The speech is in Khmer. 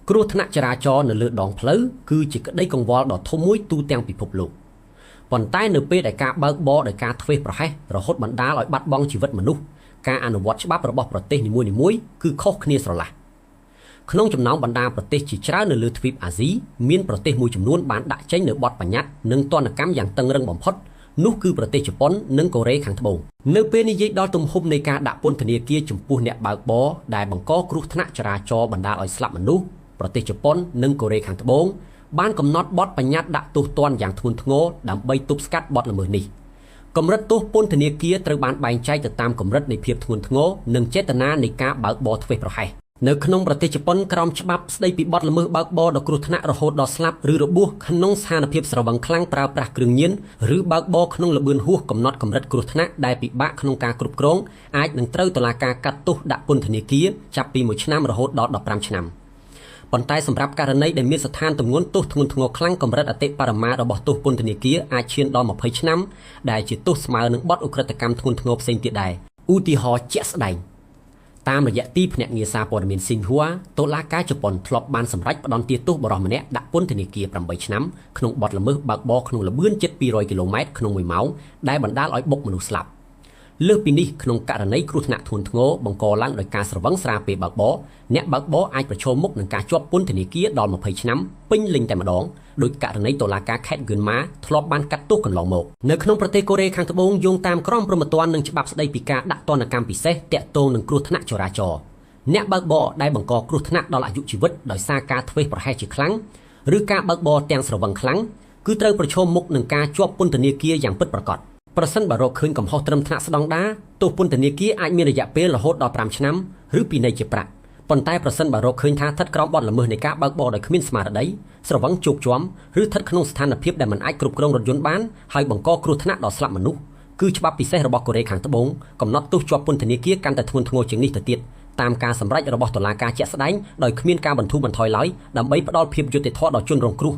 គ្រោះថ្នាក់ចរាចរណ៍នៅលើដងផ្លូវគឺជាក្តីកង្វល់ដ៏ធំមួយទូទាំងពិភពលោកប៉ុន្តែនៅពេលដែលការបើកបរដោយការធ្វេសប្រហែសរហូតបណ្ដាលឲ្យបាត់បង់ជីវិតមនុស្សការអនុវត្តច្បាប់របស់ប្រទេសនីមួយៗគឺខុសគ្នាស្រឡះក្នុងចំណោមបណ្ដាប្រទេសជាច្រើននៅលើទ្វីបអាស៊ីមានប្រទេសមួយចំនួនបានដាក់ចេញនូវបទបញ្ញត្តិនិងទណ្ឌកម្មយ៉ាងតឹងរ៉ឹងបំផុតនោះគឺប្រទេសជប៉ុននិងកូរ៉េខាងត្បូងនៅពេលនិយាយដល់ទំហំនៃការដាក់ពន្ធនាគារចំពោះអ្នកបើកបរដែលបង្កគ្រោះថ្នាក់ចរាចរណ៍បណ្ដាលឲ្យស្លាប់មនុស្សប្រទេសជប៉ុននិងកូរ៉េខាងត្បូងបានកំណត់បទបញ្ញត្តិដាក់ទោសទណ្ឌយ៉ាងធ្ងន់ធ្ងរដើម្បីទប់ស្កាត់បទល្មើសនេះកម្រិតទោសពន្ធនាគារត្រូវបានបែងចែកទៅតាមកម្រិតនៃភាពធ្ងន់ធ្ងរនិងចេតនានៃការបើកបរធ្វេសប្រហែសនៅក្នុងប្រទេសជប៉ុនក្រោមច្បាប់ស្តីពីបទល្មើសបើកបរដ៏គ្រោះថ្នាក់រហូតដល់ស្លាប់ឬរបួសក្នុងស្ថានភាពស្រវឹងខ្លាំងប្រើប្រាស់គ្រឿងញៀនឬបើកបរក្នុងល្បឿនហួសកំណត់កម្រិតគ្រោះថ្នាក់ដែលពិបាកក្នុងការគ្រប់គ្រងអាចនឹងត្រូវតុលាការកាត់ទោសដាក់ពន្ធនាគារចាប់ពី1ឆ្នាំរហូតដល់15ឆ្នាំប៉ុន្តែសម្រាប់ករណីដែលមានស្ថានទម្ងន់ទោសធ្ងន់ធ្ងរខ្លាំងកម្រិតអតិបរមារបស់ទោសពន្ធនាគារអាចឈានដល់20ឆ្នាំដែលជាទោសស្មើនឹងបទឧក្រិដ្ឋកម្មធ្ងន់ធ្ងរផ្សេងទៀតដែរឧទាហរណ៍ជាក់ស្ដែងតាមរយៈទីភ្នាក់ងារសារព័ត៌មានស៊ីនហួរតុលាការជប៉ុនធ្លាប់បានសម្រេចផ្តន្ទាទោសបុរសម្នាក់ដាក់ពន្ធនាគារ8ឆ្នាំក្នុងបទល្មើសបើកបរក្នុងល្បឿនជិត200គីឡូម៉ែត្រក្នុង1ម៉ោងដែលបណ្ដាលឲ្យបុកមនុស្សស្លាប់លើសពីនេះក្នុងករណីគ្រោះថ្នាក់ធ្ងន់ធ្ងរបង្កឡើងដោយការស្រវឹងស្រាពេលបើកបរអ្នកបើកបរអាចប្រឈមមុខនឹងការជាប់ពន្ធនាគារដល់20ឆ្នាំពេញលេញតែម្ដងដោយករណីតុលាការខេត្តហ្គឿនម៉ាធ្លាប់បានកាត់ទោសកន្លងមកនៅក្នុងប្រទេសកូរ៉េខាងត្បូងយោងតាមក្រមព្រហ្មទណ្ឌនិងច្បាប់ស្តីពីការដាក់ទណ្ឌកម្មពិសេសទាក់ទងនឹងគ្រោះថ្នាក់ចរាចរណ៍អ្នកបើកបរដែលបង្កគ្រោះថ្នាក់ដល់អាយុជីវិតដោយសារការធ្វេសប្រហែសជាខ្លាំងឬការបើកបរទាំងស្រវឹងខ្លាំងគឺត្រូវប្រឈមមុខនឹងការជាប់ពន្ធនាគារយ៉ាងពិតប្រាកដប្រសិនបើរកឃើញកំហុសត្រឹមថ្នាក់ស្តង់ដារទោសពន្ធនាគារអាចមានរយៈពេលរហូតដល់5ឆ្នាំឬពិន័យជាប្រាក់ប៉ុន្តែប្រសិនបើរកឃើញថាស្ថិតក្រោមបទល្មើសនៃការបើកបរដោយគ្មានស្មារតីស្រវឹងជោគជាំឬស្ថិតក្នុងស្ថានភាពដែលមិនអាចគ្រប់គ្រងរថយន្តបានហើយបង្កគ្រោះថ្នាក់ដល់ស្លាប់មនុស្សគឺច្បាប់ពិសេសរបស់កូរ៉េខាងត្បូងកំណត់ទោសជាប់ពន្ធនាគារកាន់តែធ្ងន់ធ្ងរជាងនេះទៅទៀតតាមការសម្រេចរបស់តុលាការជាក់ស្ដែងដោយគ្មានការបន្ធូរបន្ថយឡើយដើម្បីផ្ដល់ភាពយុត្តិធម៌ដល់ជនរងគ្រោះ